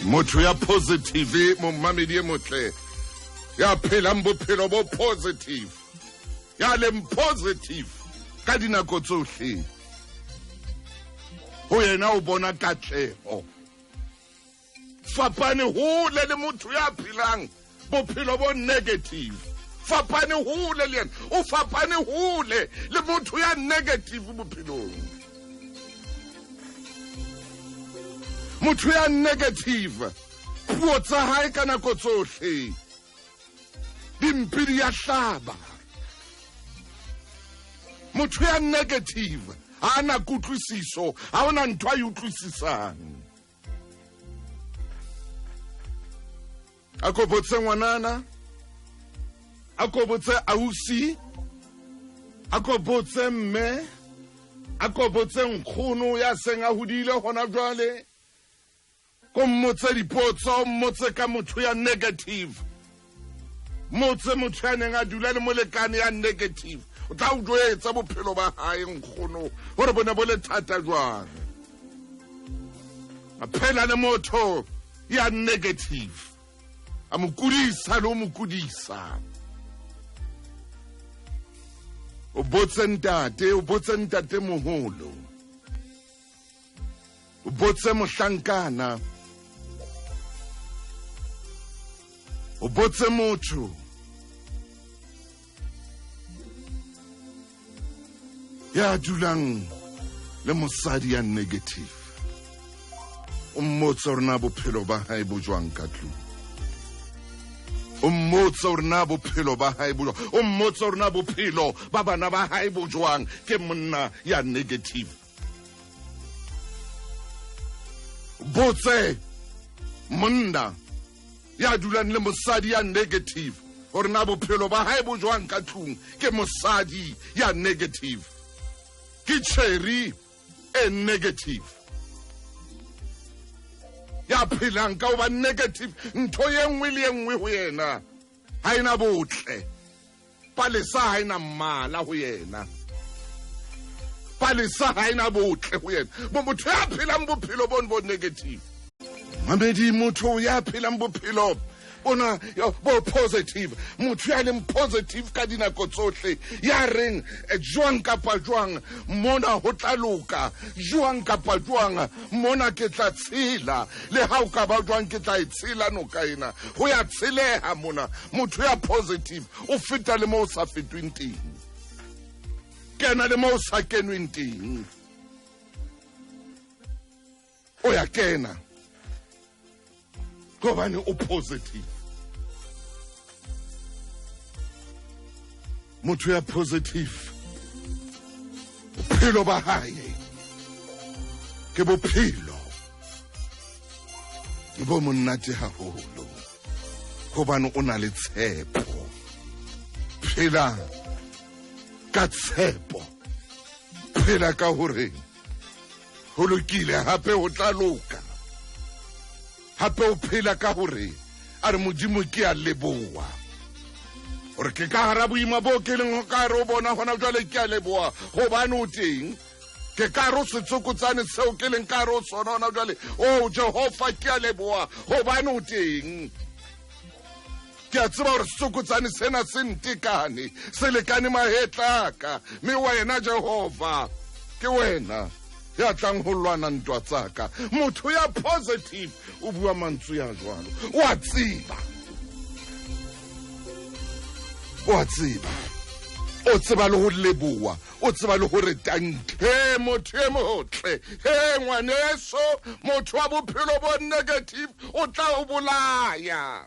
Motho ya positive mo mamedi motle ya phelang bophelo bo positive ya leng positive ka dinako tsohle ho yena o bona katleho fapane hole le motho ya phelang bophelo bo negative fapane hole le yena o fapane hole le motho ya negative bophelong motho ya negative puo tsa hae ka nako tsohle dimpidi ya hlaba motho ya negative ha ana kutlwisiso ha ona ntwa a utlwisisang ako botse ngwanana ako botse ausi ako botse mme ako botse nkgono ya seng a hodile hona jwale ko mmotse dipotso mmotse ka motho ya negative motse motho ya neng a dula le molekane ya negative o tla o jwetsa bophelo ba hae nkgono hore bona bo le thata jwang a phela le motho ya negative a mo kudisa le o mo kudisa o botse ntate moholo o botse mohlankana o botse motho ya dulang le mosadi ya negative o mmotse hore na bophelo ba hae bo jwang ka tlung o mmotse hore na bophelo ba hae bo jwang o mmotse hore na bophelo ba bana ba hae bo jwang ke monna ya negative botse monna ya dulang le mosadi ya negative hore na bophelo ba hae bo jwang ka tlung ke mosadi ya negative ke cherry e negative ya phelang ka ba negative ntho ye nngwe le nngwe ho yena ha ina botle palesa ha ina mmala ho yena palesa ha ina botle ho yena motho ya phelang bophelo bo negative mamedi motho ya phelang bophelo bona bo positive motho ya leng positive ka dinako tsohle ya reng jwang kapa jwang mona ho tla loka jwang kapa jwang mona ke tla tshela le ha o ka ba jwang ke tla itshela no kaina ho ya tsheleha mona motho ya positive o feta le mo sa fetweng teng kena le mo sa kenweng teng o ya kena gobane o positive motho ya positive bophelo ba hae ke bophelo bo monate haholo gobane o na le tshepo phela ka tshepo phela ka hore ho lokile hape o tla loka hape o phela ka hore a re modimo ke a leboha gore ke ka hara boima bo ke leng ka re o bona gona jwale ke a leboha gobane o teng ke ka re o setsokotsane seo ke leng ka re o sona gona jwale o jehova ke a leboha gobane o teng ke a tseba gore setsokotsane sena se ntekane se lekane mahetlaka mme wena jehova ke wena ya tlang ho lwana ntwa tsaka motho ya positive o bua mantswe ya jwalo wa tseba o tseba le ho leboha o tseba le hore tanke motho e motle ngwaneso motho wa bophelo bo negative o tla o bolaya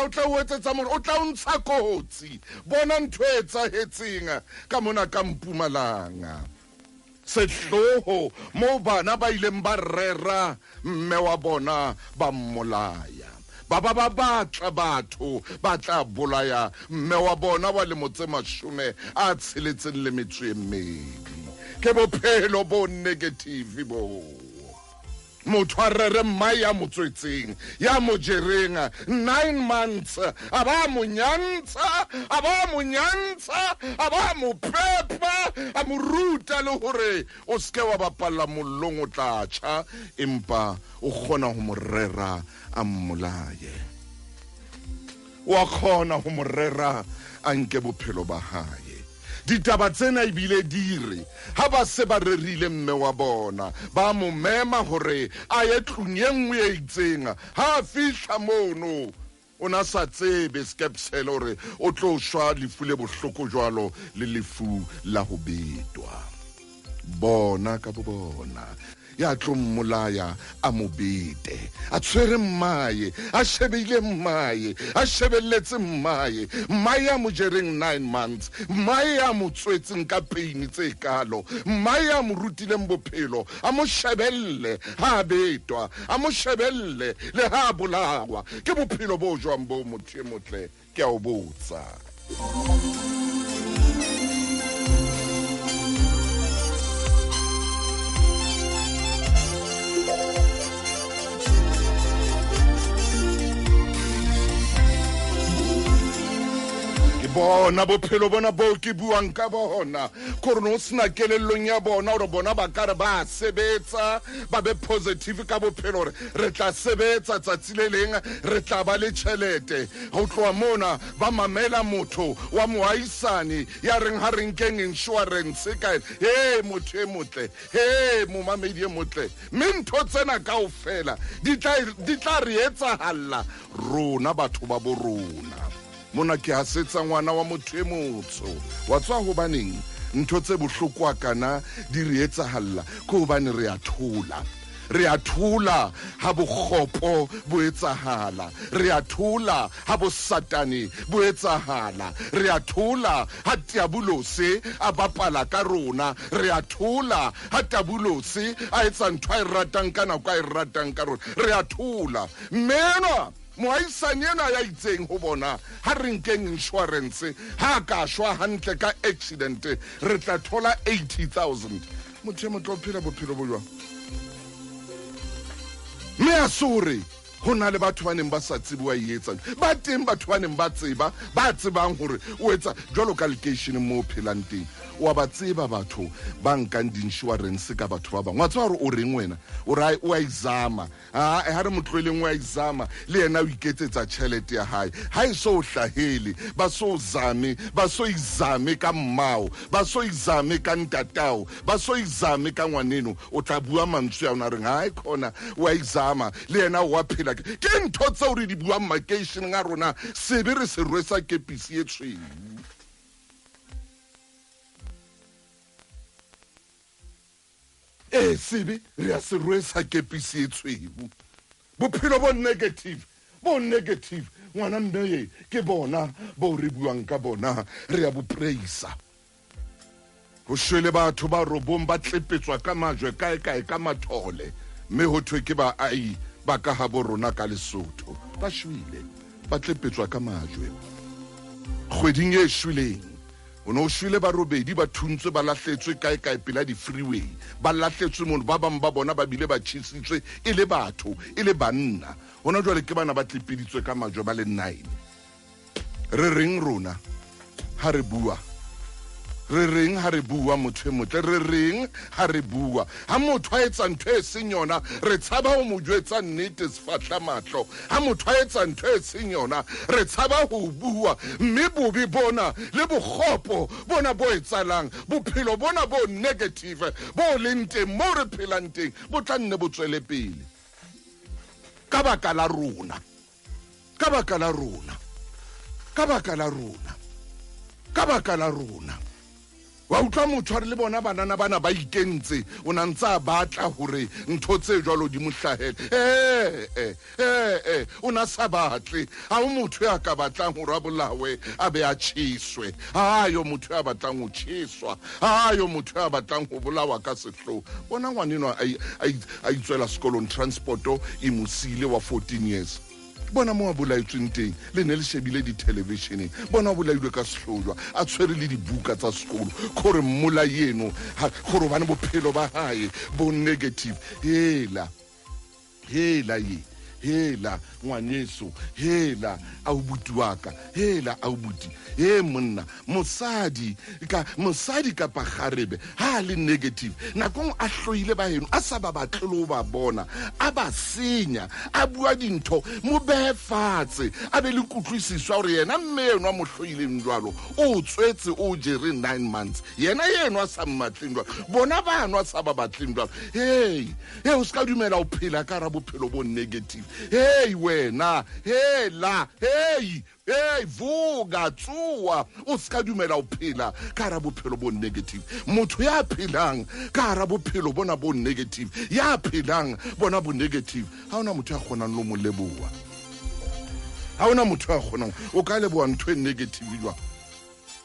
o tla o etsetsa mona o tla o ntsha kotsi bona ntho e etsahetseng ka mona ka Mpumalanga sehloho mo bana ba ileng ba rera mme wa bona ba mmolaya ba batla batho ba tla bolaya mme wa bona wa le motse 92 ke bophelo bo negative bo motho a rere mmae ya mo tswetseng ya mo jereng 9 months a ba mo nyantsha a ba mo pepa a mo ruta le hore o ske wa bapalla mollong o tla tjha empa o kgona ho mo rera a mmolaye wa kgona ho mo rera a nke bophelo ba hae ditaba tsena ibile dire ha ba se ba rerile mme wa bona ba mo mema hore a ye tlung e nngwe e itseng ha fihla mono o na sa tsebe skepsele hore o tlo shwa lefu le bohloko jwalo le lefu la ho betwa bona ka bona ya tlo mmolaya a mo bete a tshwere mmae a shebile mmae a shebelletse mmae ya mo jereng 9 months ya mo tswetseng ka pain tse kalo ya mo rutileng bophelo a mo shebelle ha betwa a mo shebelle le ha bolawa ke bophelo bo jwang bo motho e motle ke a o botsa bona bophelo bona bo ke buang ka bona gore no sna kelellong ya bona hore bona ba ka re ba sebetsa ba be positive ka bophelo hore re tla sebetsa tsatsi le leng re tla ba le tšhelete ho tloa mona ba mamela motho wa moaisane ya reng ha renkeng insurance ka motho e motle mo mamedi e motle ntho tsena kaofela di tla re etsahala rona batho ba bo rona mona ke hasetsa ngwana wa motho e motsho wa tswa ho baneng ntho tse bohloko kana di re etsahalla ko bane re a thola ha bokgopo bo etsahala re a thola ha bo satane bo etsahala re a thola ha diabolose a bapala ka rona re a thola ha tabulose a etsa ntho a ratang kana kwa ratang ka rona re a thola mena moaisane ena ya itseng ho bona ha re nkeng insurance ha ka shwa hantle ka accident re tla thola 80,000 motho e motho o phela bophelo bo jwang me a sore ho na le batho ba neng ba sa tsebe wa etsang ba teng batho ba neng ba tsebang hore o etsa jwalo ka location mo phelang teng wa ba tseba batho ba nkang di-insurance ka batho ba bangwe wa tseba hore o reng wena o a izama ha re motlweleng wa izama le yena o iketsetsa tšhelete ya hae ha e so o hlahele ba so izame ka mmao ba so izame ka ntatao ba so izame ka ngwaneno o tla bua mantswe ya ona reng ha e khona wa izama le yena wa phela ke ntho tseo re di buang makeisheneng a rona sebe re se rwesa kepisi e tshweu sebe re a se rwesa kepisi e tshweu bophelo bo negative ngwana mme ke bona bo re buang ka bona re a bo praisa ho shwele batho ba robong ba tlepetswa ka majwe kae ka mathole mme ho thwe ke ba ai ba ka ha bo rona ka Lesotho ba shwile ba tlepetswa ka majwe kgweding e shwileng o no shwile ba robedi ba thuntswe ba lahletswe kae pela di-freeway ba lahletswe mo ba bang ba bona ba bile ba tšhisitswe e le batho e le banna hona jwale ke bana ba tlepeditswe ka majwe ba le 9 re reng rona ha re bua motho e motle re reng ha re bua ha motho a etsa ntho e seng yona re tshaba ho mo jwetsa nnete sefatla matlo ha motho a etsa ntho e seng yona re tshaba ho bua mme bobe bona le bokgopo bona bo etsalang bophelo bona bo negative bo leng teng mo re phelang teng bo tla nne bo tswele pele ka baka la rona wa utlwa motho a re le bona banana bana ba ikentse o na ntse a batla hore ntho tse jwalo di mo hlahele o na sa batle ha o motho ya ka batlang hore a bolawe a be a tjhiswe yo motho ya batlang ho tjhiswa yo motho ya batlang ho bolawa ka sehloho bona ngwaneno a itswela sekolong transporto e mosile wa 14 years bona mo a bolaetsweng teng le ne le shebile di-televisioneng bona a bolailwe ka sehlojwa a tshwere le dibuka tsa sekolo gore mmola eno gore bane bophelo ba hae bo negative hela hela ye hela ngwaneso hela aubuti waka hela aubuti monna mosadi ka pagarebe ha le negative nakong a hloile ba heno a sa ba batlelo ba bona a ba senya a bua dintho mo befatse a be le kutlwisiswa hore yena mmeno a mo hloileng jwalo o tswetse o jere 9 months yena yeno a sa mmatleng jwalo bona bana a sa ba batleng jwalo o ska dumela o phela ka ra bophelo bo negative wena hela vuga tsuwa o ska dumela o phela ka ra bophelo bo negative motho ya phelang ka ra bophelo bona bo negative ya phelang bona bo negative ha ona motho ya kgonang lo mo leboa ha ona motho ya kgonang o ka leboa ntho e negative jwa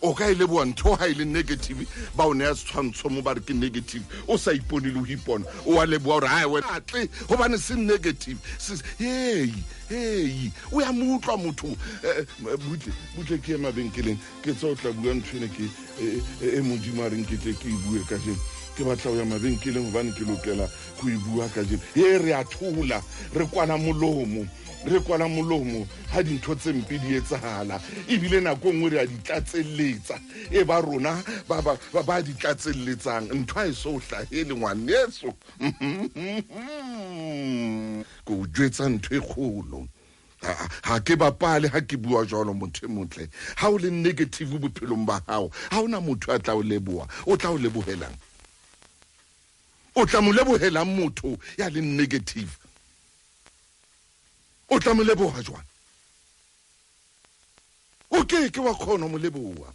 o ka ile bua ntho ha ile negative ba o ne ya tshwantsho mo ba re ke negative o sa ipone le ho ipona o a leboa hore ha we atle ho bane se negative o ya mutlwa motho butle ke mabenkeleng ke tsotla bua ntho ne ke modimo a reng ke tle ke bue ka jeno ke batla o ya mabenkeleng ho bane ke lokela go e bua ka jeno re a thola re kwana molomo ha dintho tse mpe di etsahala ebile nako nngwe re a di tlatselletsa ba rona ba di tlatselletsang ntho a e so hlahele ngwaneso go jwetsa ntho e kgolo ha ke bapale ha ke bua jalo motho motle ha o le negative bophelong ba hao ha ona motho a tla o leboa o tla o lebohelang o tla mo lebohelang motho ya le negative o tla mo leboha jwang o ke wa khona mo leboha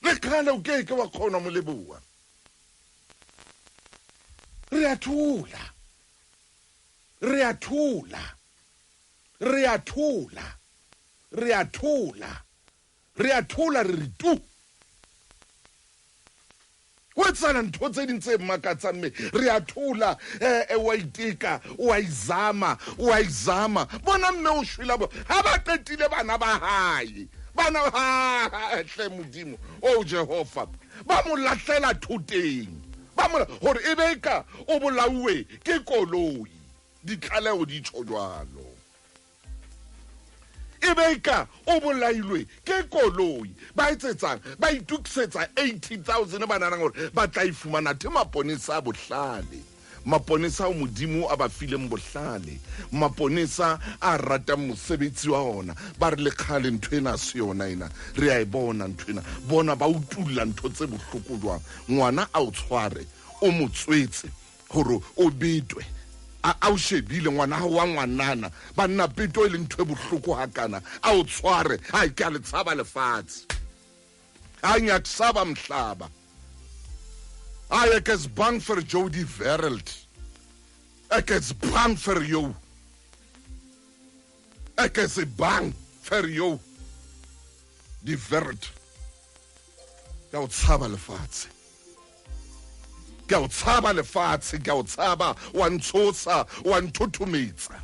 le kana o ke wa khona mo leboha re a thula re tu wetsana ntho tse ding tse makatsang me re a thola wa iteka wa izama bona mme o shwila ha ba qetile bana ba hae bana hle modimo o Jehova ba mo lahlela thuteng ba mo hore ebeka o bolauwe ke koloi di tlale o di tshojwalo ebeka o bolailwe ke koloi ba itsetsang ba ituksetsa 80,000 ba nang hore ba tla ifumana the maponesa a bohlale maponesa o modimo a ba fileng bohlale maponesa a rata mosebetsi wa ona ba re le khale ntwena se yona ina re a bona ntwena bona ba utulla ntho tse bohloko jwang ngwana a o tshware o motswetse hore o betwe a o shebile ngwana wa ngwanana ba nna peto ile ntwe bohloko hakana a o tshware ha ke a le tsaba lefatse a nya tsaba mhlaba a ek is bang vir Jody Vereld ek is bang vir jou ek is bang vir jou die Vereld ka o tsaba lefatse ka o tsaba lefatse ka o tsaba wa ntshosa wa nthothometsa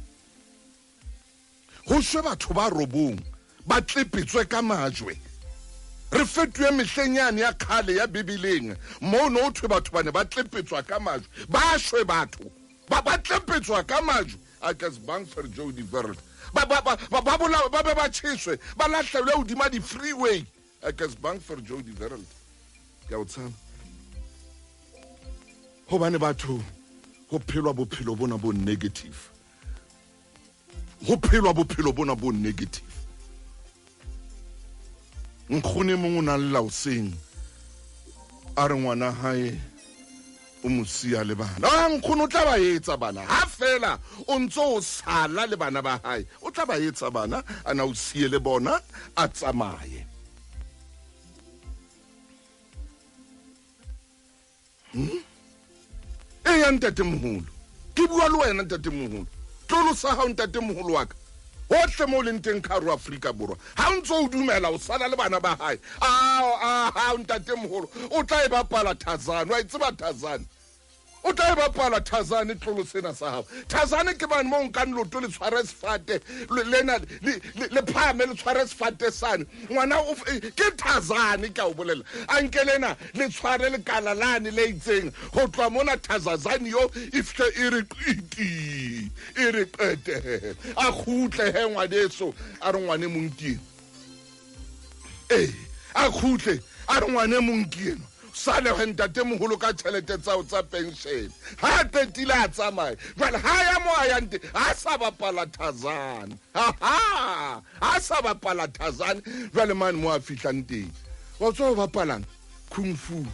go shwe batho ba robong ba tlepetswe ka majwe re fetwe mehlenyane ya khale ya bibileng mo no thwe batho bane ba tlepetswa ka majwe ba shwe batho ba tlepetswa ka majwe a ka bang for Jody Vereld ba be ba tsheswe ba lahlelwe hodima di freeway a ka bang for Jody Vereld ka o tsama ho bane batho ho phelwa bophelo bona bo negative ho phelwa bophelo bona bo negative nkgone mongwe na lla o seng a re ngwana hae o mosia le bana nkgone o tla ba etsa bana ha fela o ntso o sala le bana ba hae o tla ba etsa bana ana o sie le bona a tsamaye ya ntate moholo ke bua le wena ntate moholo tlolo sa ha ntate moholo wa ka hohle mo le nteng ka ro Afrika borwa ha ntso o dumela o sala le bana ba hae ha ntate moholo o tla e bapala Tarzan wa itseba Tarzan o tla bapala Thazane tlolo sena sa hao. Thazane ke bane mo nka nloto le tshware sefate lena le phame le tshware sefate sane ngwana ke Thazane ka o bolela a nkelena le tshware le kalalane le itseng go tloa mona Thazane yo ifhle e re qiti e re qete a khutle he ngwaneso a re ngwane monki a khutle a re ngwane monki sale ge ntate mogolo ka tšhelete tsao tsa pension ha qetile a tsamaya jwale ha ya mo a yante a sa bapala Thazane ha sa bapala Thazane jwale mane mo a fihlang teng wa tswa o bapalang kung fu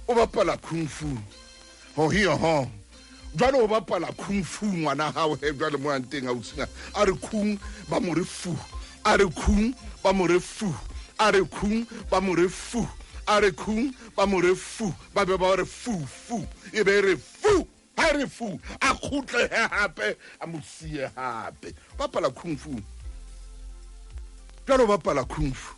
o bapala kung fu ho hiyo ho jwale o bapala kung fu ngwana hao he jwale mo anteng a utsina a re kung ba mo re fu a re kung ba mo re fu a re kung ba mo re fu a re kung ba mo re fu ba be ba re fu e be re fu ha re fu a khutle hape a mo sie hape bapala kung fu jalo bapala kung fu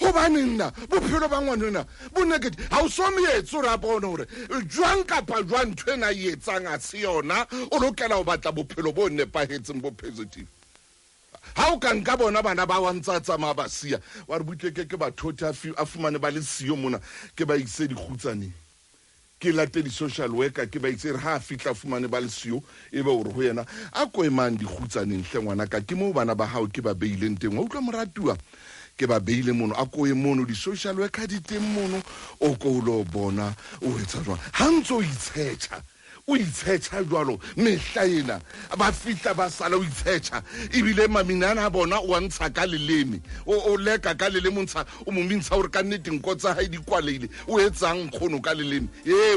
ho bane nna bophelo ba ngwanena bo negative ha o so moetso ra bona hore jwang kapa jwang thwena yetsang a se yona o lokela ho batla bophelo bo nepahetseng bo positive. Ha o ka nka bona bana ba wantsa tsamaya ba sia wa re butleke ke bathoti a fumane ba le sio mona ke ba ise dikhutsane ke late di social worker ke ba ise re ha fitla fumane ba le sio e be hore ho yena a ko emang dikhutsaneng hle ngwana ka ke mo bana ba hao ke ba beileng teng wa utlwa moratuwa ke ba beile mono a ko e mono di social worker di teng mono o ko lo bona o etsa jwang ha ntso itshetsa o itshetsa jwalo mehla ena ba fitla ba sala o itshetsa ebile maminana a bona o ntsha ka leleme o leka ka leleme ntsha o mo mintsha hore ka nnete nko tsa hae di kwaleile o etsang khono ka leleme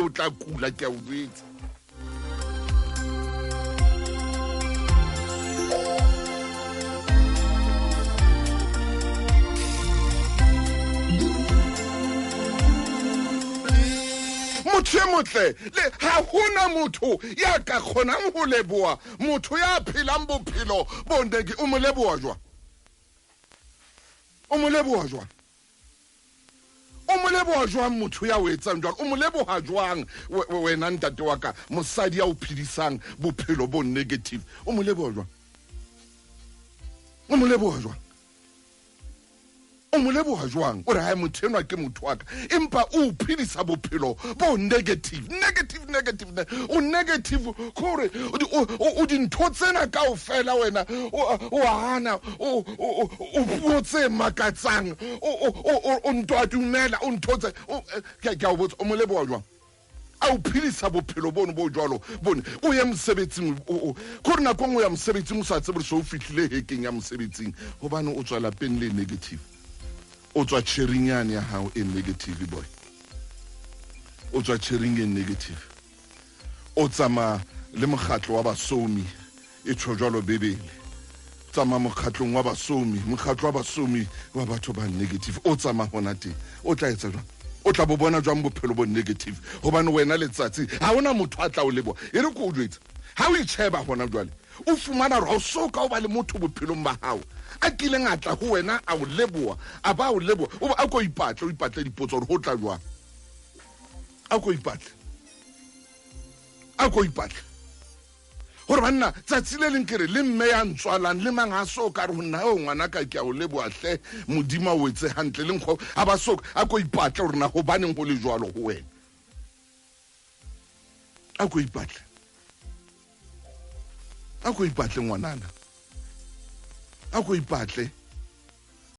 o tla kula ke a o jwetsa motle le ha hona motho ya ka khonang ho leboa motho ya phelang bophelo bondeke o mo leboa jwa o mo leboa jwang motho ya o etsang jwang o mo leboha jwang wena ntate wa ka mosadi ya o phedisang bophelo bo negative o mo leboa jwang o re ha motho enwa ke motho wa ka empa o phedisa bophelo bo negative o negative kore o dintho tsena kaofela wena o hana o puo tse makatsang o ntwa dumela o ntotse ke a botsa o mo leboa jwang a o phedisa bophelo bono bo jwalo bone o ya mosebetsing kore nako ngwe ya mosebetsing o sa tsebe so o fihlile hekeng ya mosebetsing hobane o tswa lapeng le negative o tswa cherinyane ya hao e negative boy o tswa chering e negative o tsama le mokgatlo wa basomi e tshojalo bebele tsama mokgatlong wa basomi wa batho ba negative o tsama hona teng o tla etsa jwang o tla bo bona jwang bophelo bo negative hobane wena letsatsi ha ona motho a tla o leboa e re ko o jwetsa ha o itsheba hona jwale o fumana re o soka o ba le motho bophelong ba hao a kileng a tla ho wena a o leboa a ba o leboa o a ko ipatle dipotso hore ho tla jwang a ko ipatle hore banna tsatsi le leng kere le mme ya ntswalang le mang a soka re ho nna o ngwana ka ke a o leboa hle modimo o etse hantle le nkgo a ba soka a ko ipatle hore na ho baneng go le jwalo ho wena a ko ipatle ngwanana a ko ipatle